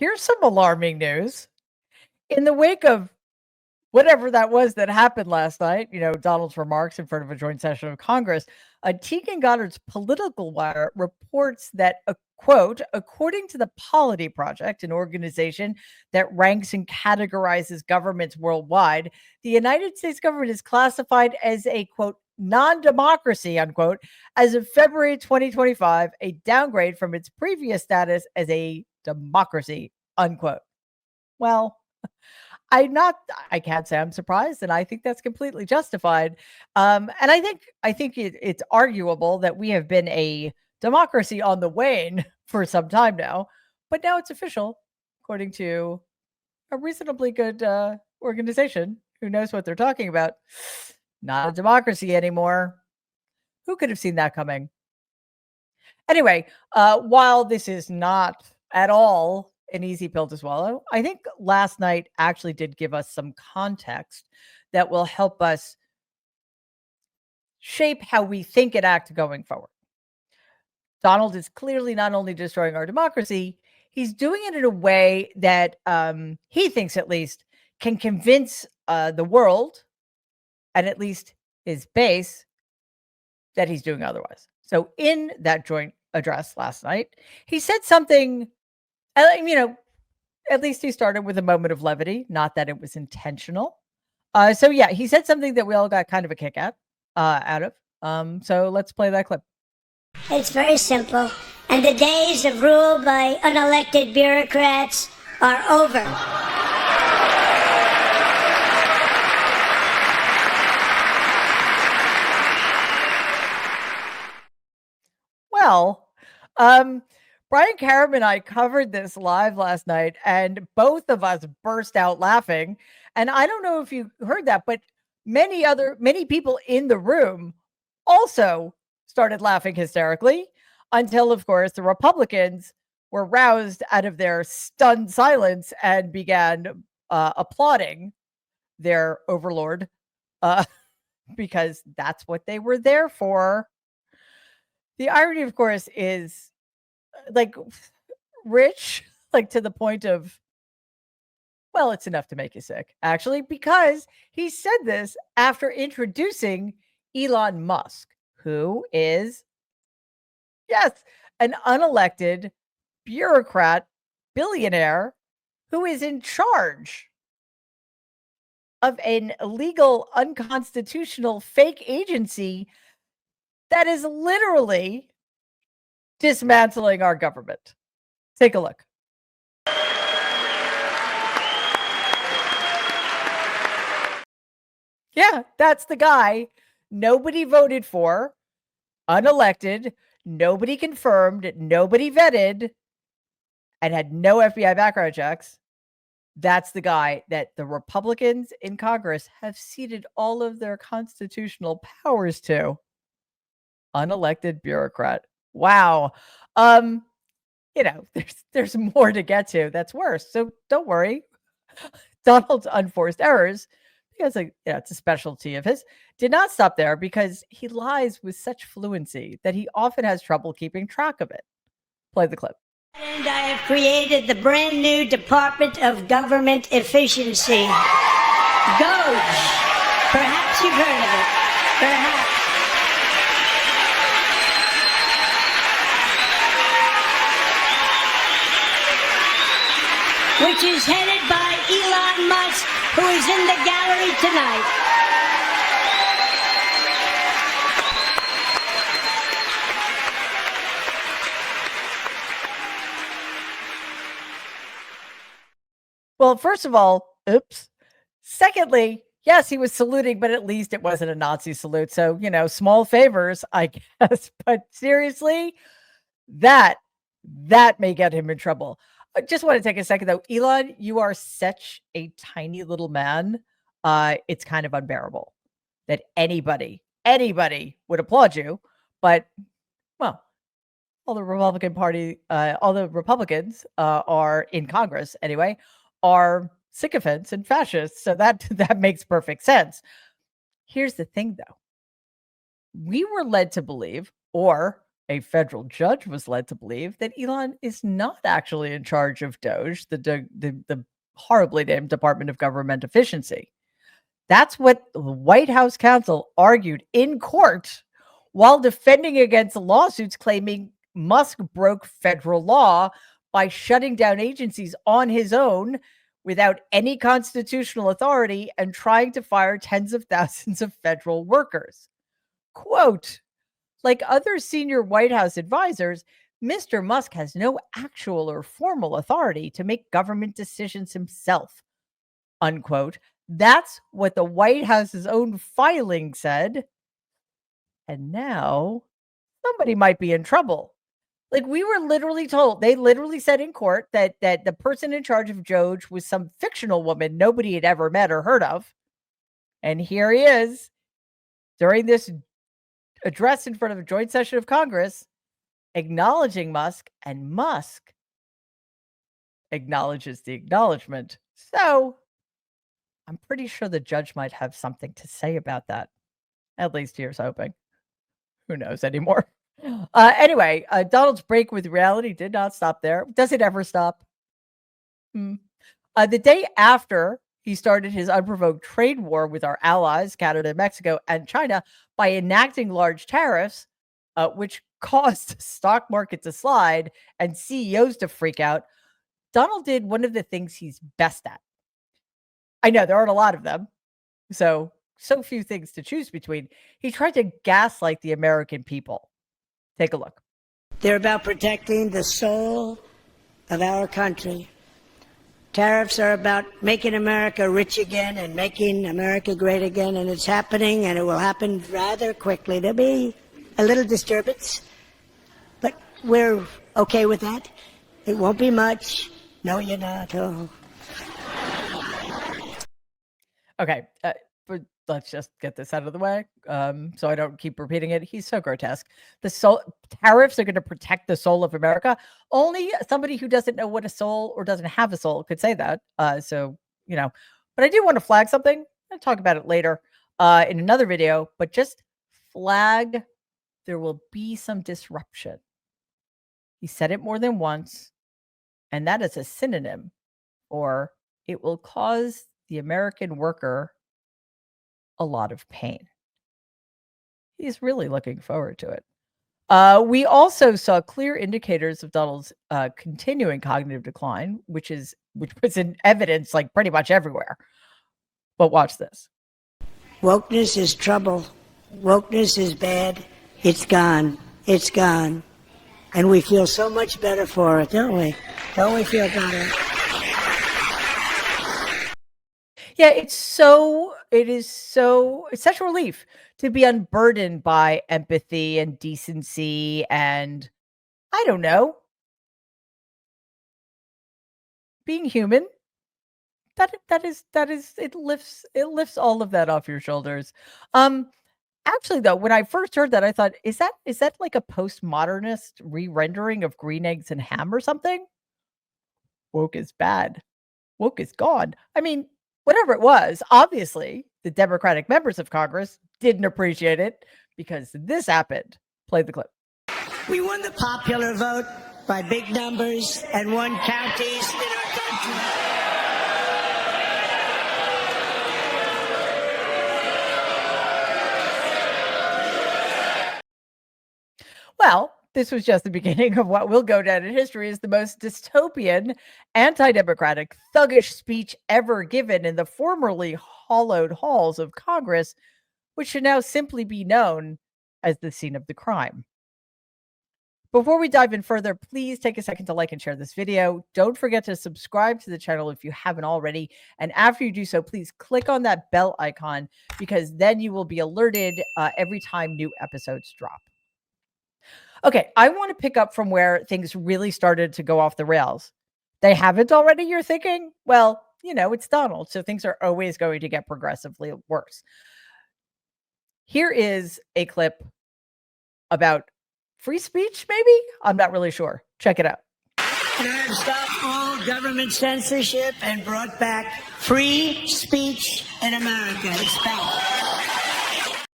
Here's some alarming news. In the wake of whatever that was that happened last night, Donald's remarks in front of a joint session of Congress, Tegan Goddard's Political Wire reports that, a quote, according to the Polity Project, an organization that ranks and categorizes governments worldwide, the United States government is classified as a, quote, non-democracy, unquote, as of February 2025, a downgrade from its previous status as a democracy, unquote. Well, I can't say I'm surprised, and I think that's completely justified. And I think it's arguable that we have been a democracy on the wane for some time now, but now it's official, according to a reasonably good organization who knows what they're talking about. Not a democracy anymore. Who could have seen that coming? Anyway, while this is not at all an easy pill to swallow, I think last night actually did give us some context that will help us shape how we think and act going forward. Donald is clearly not only destroying our democracy, he's doing it in a way that he thinks, at least, can convince the world, and at least his base, that he's doing otherwise. So in that joint address last night, he said something, at least he started with a moment of levity, not that it was intentional. So yeah, he said something that we all got kind of a kick out of. So let's play that clip. It's very simple. And the days of rule by unelected bureaucrats are over. Well, Brian Karam and I covered this live last night, and both of us burst out laughing. And I don't know if you heard that, but many people in the room also started laughing hysterically until, of course, the Republicans were roused out of their stunned silence and began applauding their overlord because that's what they were there for. The irony, of course, is like rich, like to the point of, well, it's enough to make you sick, actually, because he said this after introducing Elon Musk, who is, yes, an unelected bureaucrat billionaire who is in charge of an illegal, unconstitutional fake agency that is literally dismantling our government. Take a look. Yeah, that's the guy nobody voted for, unelected, nobody confirmed, nobody vetted, and had no FBI background checks. That's the guy that the Republicans in Congress have ceded all of their constitutional powers to. Unelected bureaucrat. Wow. There's more to get to that's worse. So don't worry. Donald's unforced errors, because it's a specialty of his, did not stop there, because he lies with such fluency that he often has trouble keeping track of it. Play the clip. And I have created the brand new Department of Government Efficiency. GOGE. Perhaps you've heard of it. Perhaps. Which is headed by Elon Musk, who is in the gallery tonight. Well, first of all, oops. Secondly, yes, he was saluting, but at least it wasn't a Nazi salute. So, small favors, I guess. But seriously, that may get him in trouble. I just want to take a second, though. Elon, you are such a tiny little man. It's kind of unbearable that anybody would applaud you. But, well, all the Republicans are in Congress anyway, are sycophants and fascists. So that makes perfect sense. Here's the thing, though. We were led to believe, or A federal judge was led to believe that Elon is not actually in charge of DOGE, the horribly named Department of Government Efficiency. That's what the White House counsel argued in court while defending against lawsuits claiming Musk broke federal law by shutting down agencies on his own without any constitutional authority and trying to fire tens of thousands of federal workers. Quote, like other senior White House advisors, Mr. Musk has no actual or formal authority to make government decisions himself. Unquote. That's what the White House's own filing said. And now somebody might be in trouble. Like, we were literally told, they literally said in court that the person in charge of DOGE was some fictional woman nobody had ever met or heard of. And here he is during this address in front of a joint session of Congress, acknowledging Musk, and Musk acknowledges the acknowledgement. So I'm pretty sure the judge might have something to say about that. At least here's hoping. Who knows anymore? Anyway, Donald's break with reality did not stop there. Does it ever stop? The day after he started his unprovoked trade war with our allies, Canada, Mexico, and China, by enacting large tariffs, which caused the stock market to slide and CEOs to freak out, Donald did one of the things he's best at. I know there aren't a lot of them, so few things to choose between. He tried to gaslight the American people. Take a look. They're about protecting the soul of our country. Tariffs are about making America rich again and making America great again, and it's happening, and it will happen rather quickly. There'll be a little disturbance, but we're okay with that. It won't be much. No, you're not. Oh. Okay, but let's just get this out of the way, so I don't keep repeating it. He's so grotesque. Tariffs are going to protect the soul of America. Only somebody who doesn't know what a soul or doesn't have a soul could say that. So, but I do want to flag something. I'll talk about it later in another video, but just flag there will be some disruption. He said it more than once, and that is a synonym for it will cause the American worker a lot of pain. He's really looking forward to it. We also saw clear indicators of Donald's continuing cognitive decline, which was in evidence like pretty much everywhere. But watch this. Wokeness is trouble. Wokeness is bad. It's gone. It's gone. And we feel so much better for it, don't we? Don't we feel better? Yeah, it's such a relief to be unburdened by empathy and decency and, I don't know, being human. That is it lifts all of that off your shoulders. Actually though, when I first heard that, I thought, is that like a postmodernist re-rendering of Green Eggs and Ham or something? Woke is bad. Woke is gone. I mean, whatever it was, obviously, the Democratic members of Congress didn't appreciate it because this happened. Play the clip. We won the popular vote by big numbers and won counties in our country. Well, this was just the beginning of what will go down in history as the most dystopian, anti-democratic, thuggish speech ever given in the formerly hollowed halls of Congress, which should now simply be known as the scene of the crime. Before we dive in further, please take a second to like and share this video. Don't forget to subscribe to the channel if you haven't already. And after you do so, please click on that bell icon because then you will be alerted every time new episodes drop. Okay, I want to pick up from where things really started to go off the rails. They haven't already, you're thinking? Well, it's Donald, so things are always going to get progressively worse. Here is a clip about free speech, maybe? I'm not really sure. Check it out. And I have stopped all government censorship and brought back free speech in America. It's back.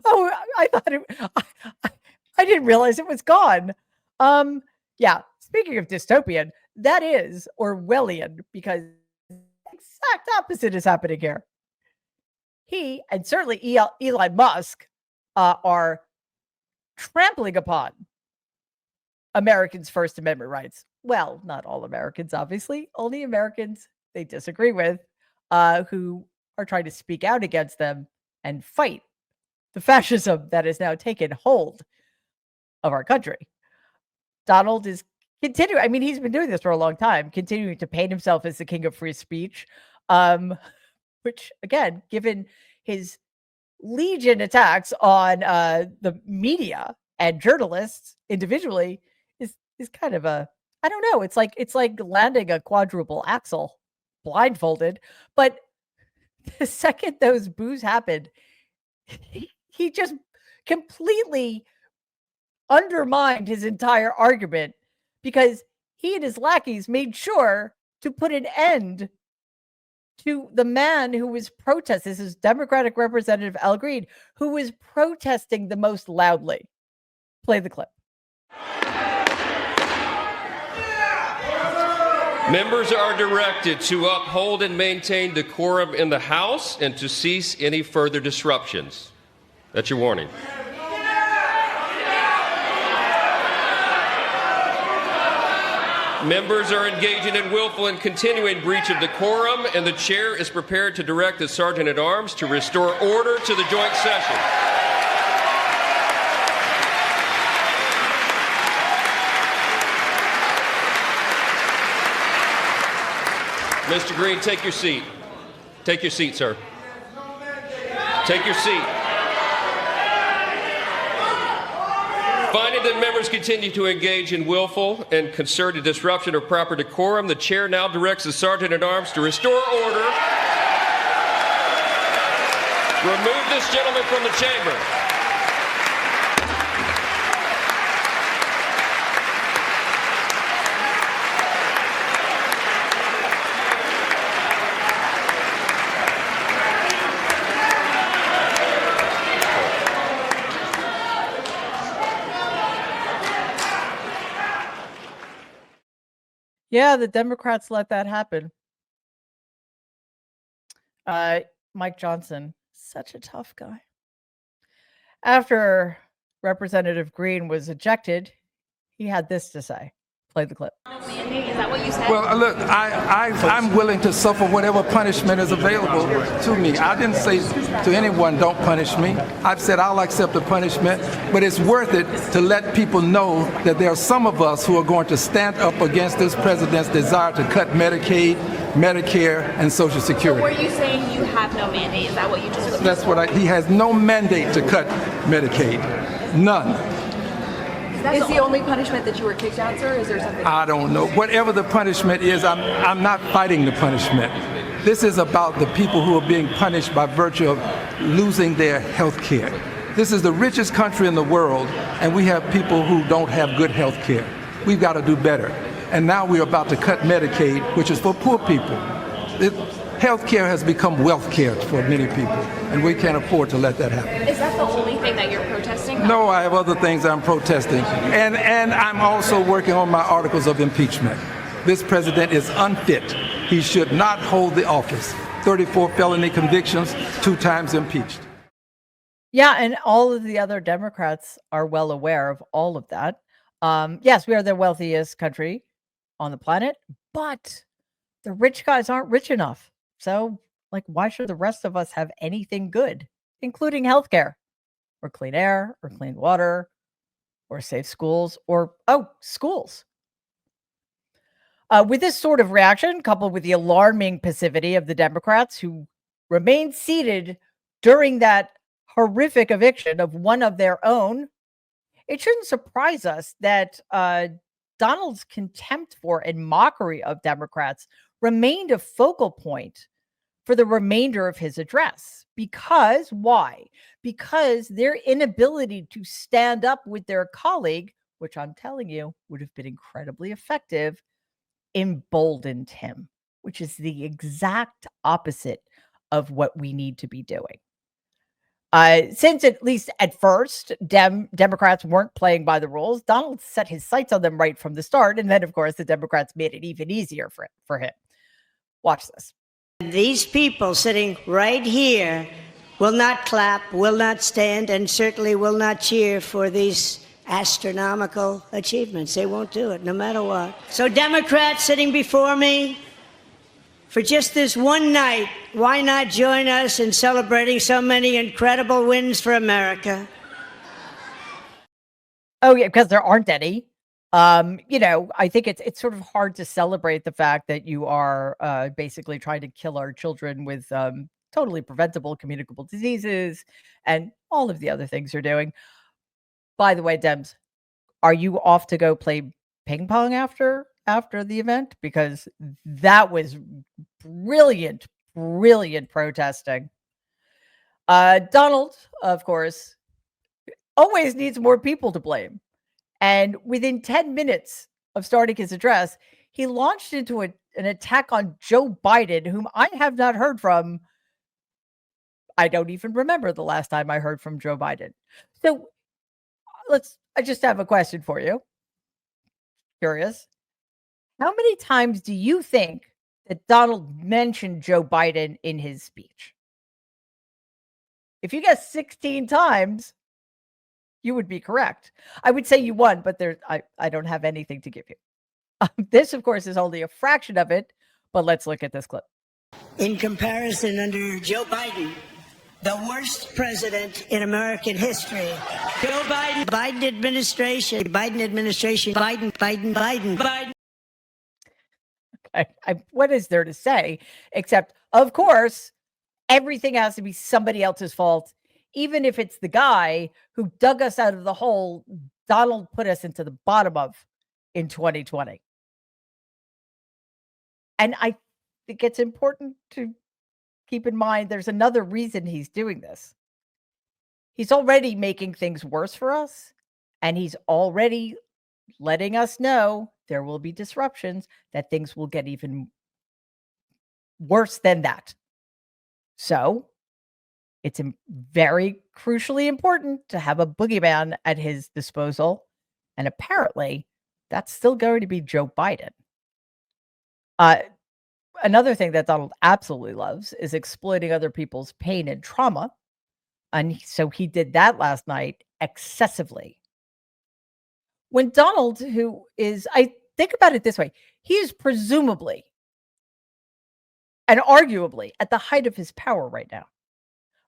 Oh, I thought I didn't realize it was gone. Yeah, speaking of dystopian, that is Orwellian because the exact opposite is happening here. He and certainly Elon Musk are trampling upon Americans' First Amendment rights. Well, not all Americans, obviously, only Americans they disagree with who are trying to speak out against them and fight the fascism that has now taken hold of our country. Donald is continuing. I mean, he's been doing this for a long time, continuing to paint himself as the king of free speech, which, again, given his legion attacks on the media and journalists individually, is kind of a I don't know. It's like landing a quadruple axle blindfolded. But the second those boos happened, he just completely undermined his entire argument because he and his lackeys made sure to put an end to the man who was protesting. This is Democratic Representative Al Green, who was protesting the most loudly. Play the clip. Members are directed to uphold and maintain decorum in the House and to cease any further disruptions. That's your warning. Members are engaging in willful and continuing breach of decorum, and the chair is prepared to direct the Sergeant-at-Arms to restore order to the joint session. Mr. Green, take your seat. Take your seat, sir. Take your seat. Finding that members continue to engage in willful and concerted disruption of proper decorum, the chair now directs the Sergeant-at-Arms to restore order. Remove this gentleman from the chamber. Yeah, the Democrats let that happen. Mike Johnson, such a tough guy. After Representative Green was ejected, he had this to say. Play the clip. Is that what you said? Well, look, I'm willing to suffer whatever punishment is available to me. I didn't say to anyone, don't punish me. I've said I'll accept the punishment, but it's worth it to let people know that there are some of us who are going to stand up against this president's desire to cut Medicaid, Medicare, and Social Security. So were you saying you have no mandate? Is that what you just said? That's what he has no mandate to cut Medicaid. None. Is the only punishment that you were kicked out, sir? Is there something? I don't know. Whatever the punishment is, I'm not fighting the punishment. This is about the people who are being punished by virtue of losing their health care. This is the richest country in the world, and we have people who don't have good health care. We've got to do better. And now we're about to cut Medicaid, which is for poor people. Health care has become wealth care for many people, and we can't afford to let that happen. Is that the only thing that you're protesting? No, I have other things I'm protesting. And I'm also working on my articles of impeachment. This president is unfit. He should not hold the office. 34 felony convictions, 2 times impeached. Yeah, and all of the other Democrats are well aware of all of that. Yes, we are the wealthiest country on the planet, but the rich guys aren't rich enough. So, why should the rest of us have anything good, including healthcare, or clean air, or clean water, or safe schools, or, schools? With this sort of reaction, coupled with the alarming passivity of the Democrats who remained seated during that horrific eviction of one of their own, it shouldn't surprise us that Donald's contempt for and mockery of Democrats remained a focal point for the remainder of his address. Because why? Because their inability to stand up with their colleague, which I'm telling you would have been incredibly effective, emboldened him, which is the exact opposite of what we need to be doing. Since at least at first Democrats weren't playing by the rules, Donald set his sights on them right from the start, and then of course the Democrats made it even easier for him. Watch this. These people sitting right here will not clap, will not stand, and certainly will not cheer for these astronomical achievements. They won't do it, no matter what. So Democrats sitting before me, for just this one night, why not join us in celebrating so many incredible wins for America? Oh yeah, because there aren't any. I think it's sort of hard to celebrate the fact that you are basically trying to kill our children with totally preventable communicable diseases and all of the other things you're doing. By the way, Dems, are you off to go play ping pong after the event? Because that was brilliant protesting. Donald, of course, always needs more people to blame. And within 10 minutes of starting his address, he launched into an attack on Joe Biden, whom I have not heard from. I don't even remember the last time I heard from Joe Biden. So I just have a question for you. Curious. How many times do you think that Donald mentioned Joe Biden in his speech? If you guess 16 times, you would be correct. I would say you won, but I don't have anything to give you. This, of course, is only a fraction of it, but let's look at this clip. In comparison, under Joe Biden, the worst president in American history. Joe Biden, Biden administration. What is there to say? Except, of course, everything has to be somebody else's fault, even if it's the guy who dug us out of the hole Donald put us into the bottom of in 2020. And I think it's important to keep in mind there's another reason he's doing this. He's already making things worse for us, and he's already letting us know there will be disruptions, that things will get even worse than that. So it's very crucially important to have a boogeyman at his disposal. And apparently that's still going to be Joe Biden. Another thing that Donald absolutely loves is exploiting other people's pain and trauma. And so he did that last night excessively. When Donald, who is, I think about it this way, he is presumably and arguably at the height of his power right now.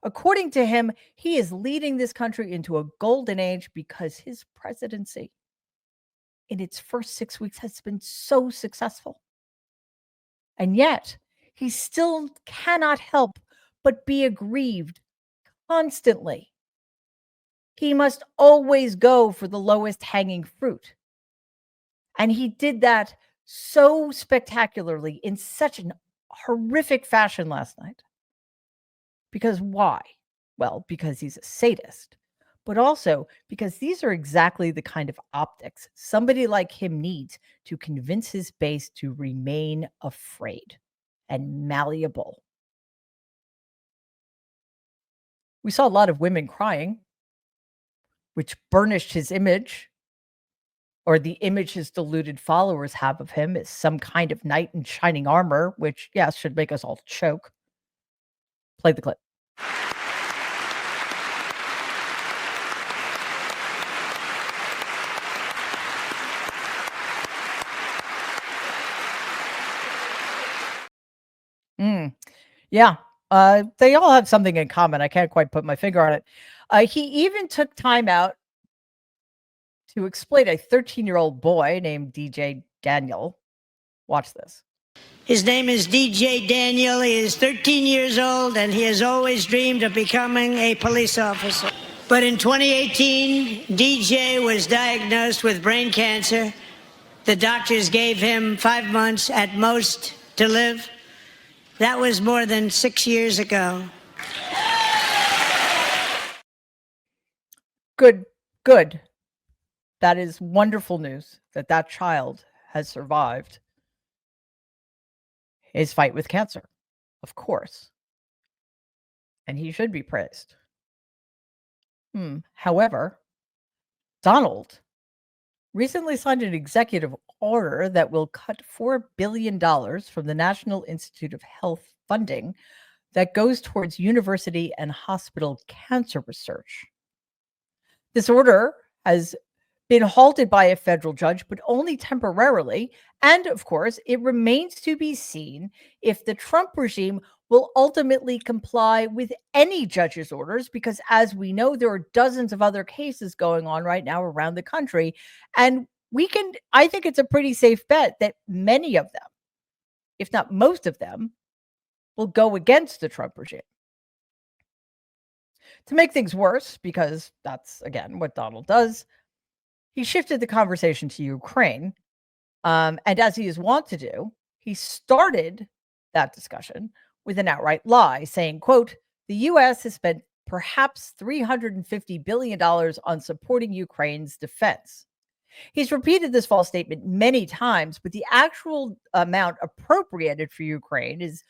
According to him, he is leading this country into a golden age because his presidency in its first 6 weeks has been so successful. And yet, he still cannot help but be aggrieved constantly. He must always go for the lowest hanging fruit. And he did that so spectacularly in such an horrific fashion last night. Because why? Well, because he's a sadist, but also because these are exactly the kind of optics somebody like him needs to convince his base to remain afraid and malleable. We saw a lot of women crying, which burnished his image, or the image his deluded followers have of him as some kind of knight in shining armor, which, yes, should make us all choke. Play the clip. Yeah, they all have something in common. I can't quite put my finger on it. He even took time out to exploit a 13-year-old boy named DJ Daniel. Watch this. His name is DJ Daniel. He is 13 years old, and he has always dreamed of becoming a police officer. But in 2018, DJ was diagnosed with brain cancer. The doctors gave him 5 months at most to live. That was more than 6 years ago. Good. That is wonderful news that that child has survived his fight with cancer, of course. And he should be praised. However, Donald recently signed an executive order that will cut $4 billion from the National Institute of Health funding that goes towards university and hospital cancer research. This order has been halted by a federal judge, but only temporarily. And of course, it remains to be seen if the Trump regime will ultimately comply with any judge's orders, because as we know, there are dozens of other cases going on right now around the country. And I think it's a pretty safe bet that many of them, if not most of them, will go against the Trump regime. To make things worse, because that's, again, what Donald does, he shifted the conversation to Ukraine. And as he is wont to do, he started that discussion with an outright lie, saying, quote, the U.S. has spent perhaps $350 billion on supporting Ukraine's defense. He's repeated this false statement many times, but the actual amount appropriated for Ukraine is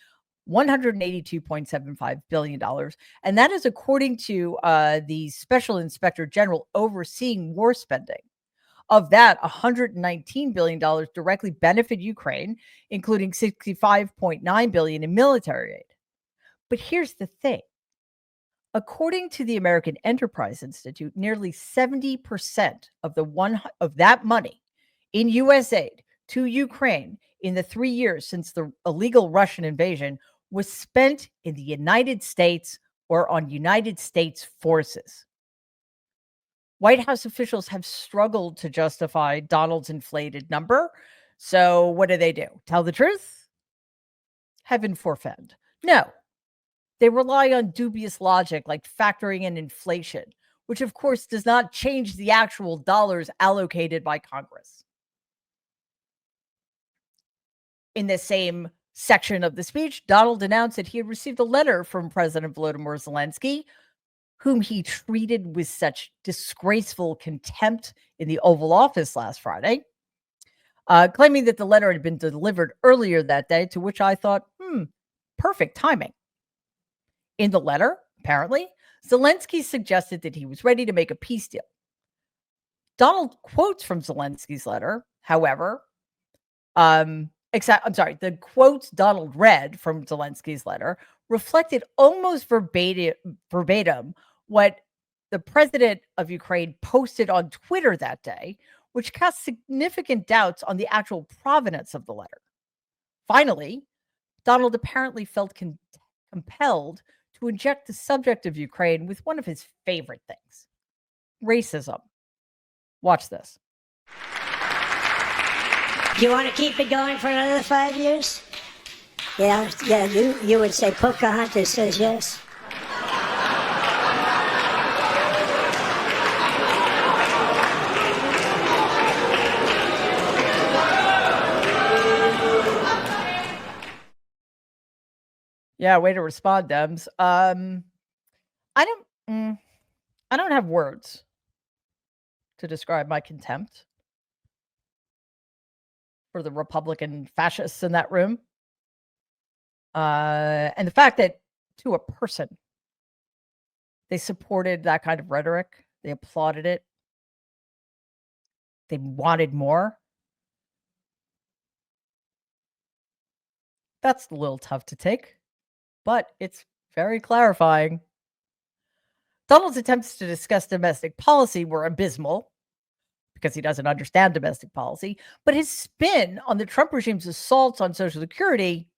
$182.75 billion. And that is according to the Special Inspector General overseeing war spending. Of that, $119 billion directly benefit Ukraine, including $65.9 billion in military aid. But here's the thing. According to the American Enterprise Institute, nearly 70% of that money in U.S. aid to Ukraine in the 3 years since the illegal Russian invasion was spent in the United States or on United States forces. White House officials have struggled to justify Donald's inflated number. So what do? Tell the truth? Heaven forfend. No. They rely on dubious logic like factoring in inflation, which of course does not change the actual dollars allocated by Congress. In the same section of the speech, Donald announced that he had received a letter from President Volodymyr Zelensky, whom he treated with such disgraceful contempt in the Oval Office last Friday, claiming that the letter had been delivered earlier that day, to which I thought, perfect timing. In the letter, apparently, Zelensky suggested that he was ready to make a peace deal. Donald quotes from Zelensky's letter, however, the quotes Donald read from Zelensky's letter reflected almost verbatim what the president of Ukraine posted on Twitter that day, which cast significant doubts on the actual provenance of the letter. Finally, Donald apparently felt compelled to inject the subject of Ukraine with one of his favorite things, racism. Watch this. Do you want to keep it going for another 5 years? Yeah, you would say Pocahontas says yes. Yeah, way to respond, Dems. I don't have words to describe my contempt for the Republican fascists in that room. And the fact that to a person, they supported that kind of rhetoric. They applauded it. They wanted more. That's a little tough to take, but it's very clarifying. Donald's attempts to discuss domestic policy were abysmal because he doesn't understand domestic policy, but his spin on the Trump regime's assaults on Social Security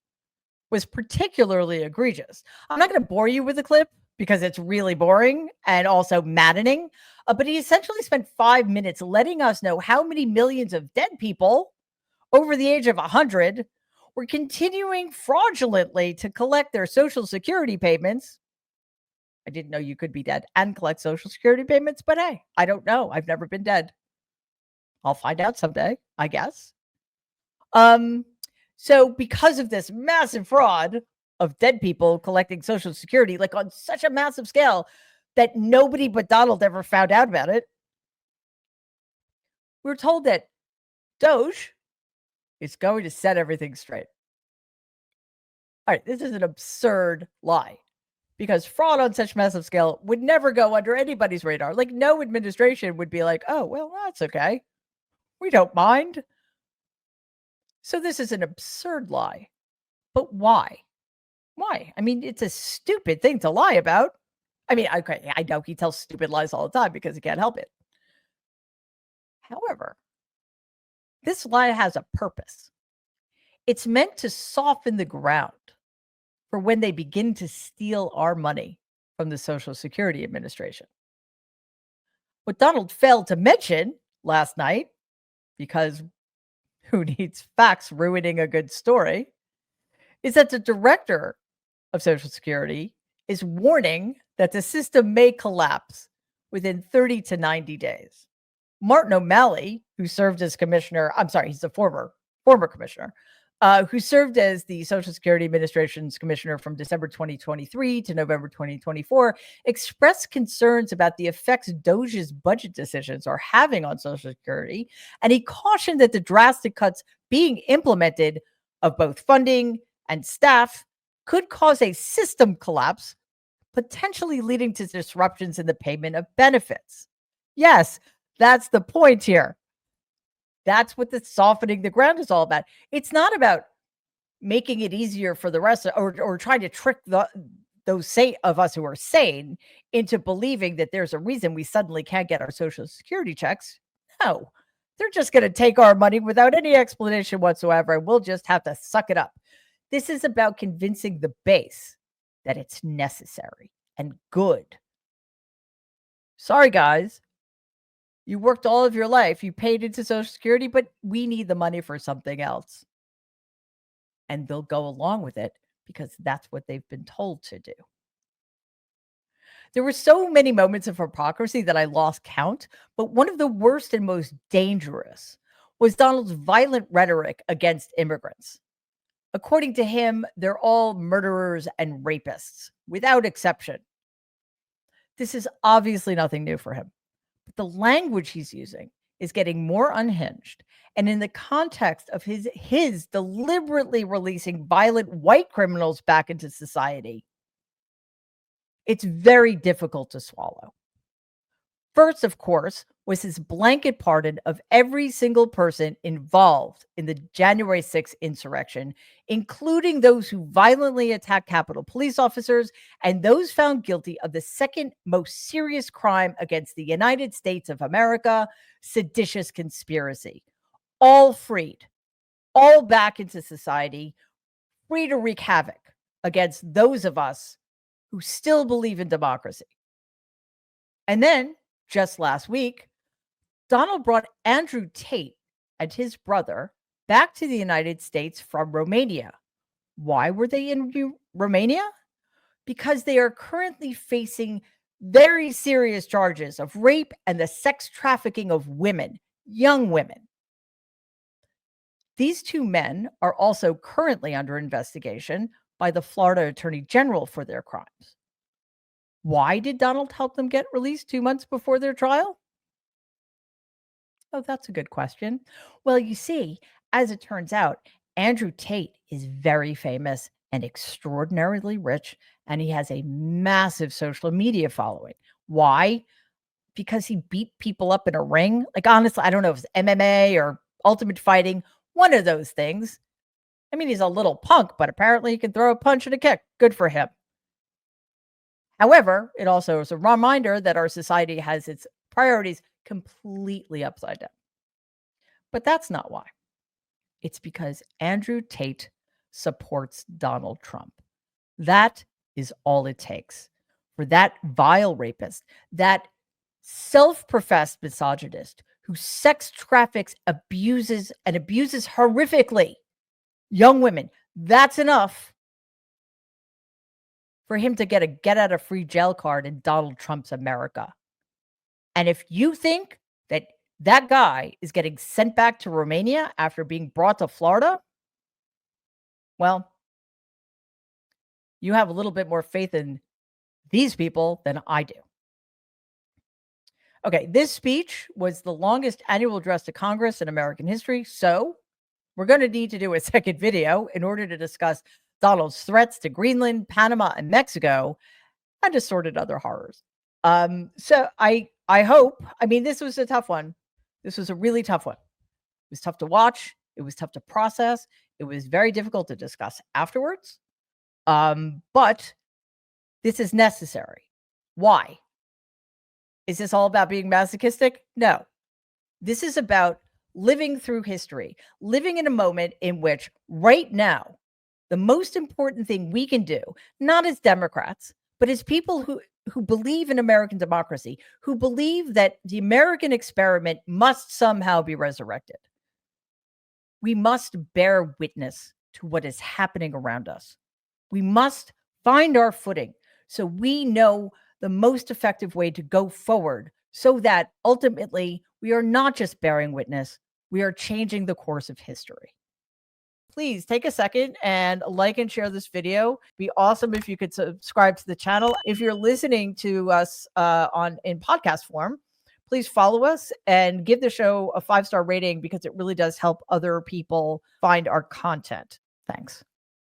was particularly egregious. I'm not going to bore you with the clip because it's really boring and also maddening, but he essentially spent 5 minutes letting us know how many millions of dead people over the age of 100 were continuing fraudulently to collect their Social Security payments. I didn't know you could be dead and collect Social Security payments, but hey, I don't know. I've never been dead. I'll find out someday, I guess. So because of this massive fraud of dead people collecting Social Security, like on such a massive scale that nobody but Donald ever found out about it, we were told that Doge is going to set everything straight. All right, this is an absurd lie. because fraud on such massive scale would never go under anybody's radar. Like, no administration would be like, oh, well, that's okay. We don't mind. So this is an absurd lie. But why? Why? I mean, it's a stupid thing to lie about. I mean, okay, I know he tells stupid lies all the time because he can't help it. However, this lie has a purpose. It's meant to soften the ground for when they begin to steal our money from the Social Security Administration. What Donald failed to mention last night, because who needs facts ruining a good story, is that the director of Social Security is warning that the system may collapse within 30 to 90 days. Martin O'Malley, who served as commissioner, I'm sorry, he's a former commissioner, who served as the Social Security Administration's commissioner from December 2023 to November 2024, expressed concerns about the effects DOJ's budget decisions are having on Social Security, and he cautioned that the drastic cuts being implemented of both funding and staff could cause a system collapse, potentially leading to disruptions in the payment of benefits. Yes, that's the point here. That's what the softening the ground is all about. It's not about making it easier for the rest of, or trying to trick those of us who are sane into believing that there's a reason we suddenly can't get our Social Security checks. No, they're just going to take our money without any explanation whatsoever, and we'll just have to suck it up. This is about convincing the base that it's necessary and good. Sorry, guys. You worked all of your life. You paid into Social Security, but we need the money for something else. And they'll go along with it because that's what they've been told to do. There were so many moments of hypocrisy that I lost count, but one of the worst and most dangerous was Donald's violent rhetoric against immigrants. According to him, they're all murderers and rapists, without exception. This is obviously nothing new for him. But the language he's using is getting more unhinged. And in the context of his deliberately releasing violent white criminals back into society, it's very difficult to swallow. First, of course, was his blanket pardon of every single person involved in the January 6th insurrection, including those who violently attacked Capitol police officers and those found guilty of the second most serious crime against the United States of America, seditious conspiracy. All freed, all back into society, free to wreak havoc against those of us who still believe in democracy. And then, just last week, Donald brought Andrew Tate and his brother back to the United States from Romania. Why were they in Romania? Because they are currently facing very serious charges of rape and the sex trafficking of women, young women. These two men are also currently under investigation by the Florida Attorney General for their crimes. Why did Donald help them get released 2 months before their trial? Oh, that's a good question. Well, you see, as it turns out, Andrew Tate is very famous and extraordinarily rich, and he has a massive social media following. Why? Because he beat people up in a ring. Like, honestly, I don't know if it's MMA or ultimate fighting, one of those things. I mean, he's a little punk, but apparently he can throw a punch and a kick. Good for him. However, it also is a reminder that our society has its priorities completely upside down. But that's not why. It's because Andrew Tate supports Donald Trump. That is all it takes for that vile rapist, that self-professed misogynist who sex traffics, abuses horrifically young women. That's enough for him to get a get-out-of-free-jail card in Donald Trump's America. And if you think that that guy is getting sent back to Romania after being brought to Florida, well, you have a little bit more faith in these people than I do. Okay, this speech was the longest annual address to Congress in American history, so we're going to need to do a second video in order to discuss Donald's threats to Greenland, Panama, and Mexico, and assorted other horrors. So I hope, I mean, this was a tough one. This was a really tough one. It was tough to watch. It was tough to process. It was very difficult to discuss afterwards. But this is necessary. Why? Is this all about being masochistic? No. This is about living through history, living in a moment in which right now, the most important thing we can do, not as Democrats, but as people who believe in American democracy, who believe that the American experiment must somehow be resurrected. We must bear witness to what is happening around us. We must find our footing so we know the most effective way to go forward so that ultimately we are not just bearing witness, we are changing the course of history. Please take a second and like and share this video. Be awesome if you could subscribe to the channel. If you're listening to us in podcast form, please follow us and give the show a 5-star rating because it really does help other people find our content. Thanks.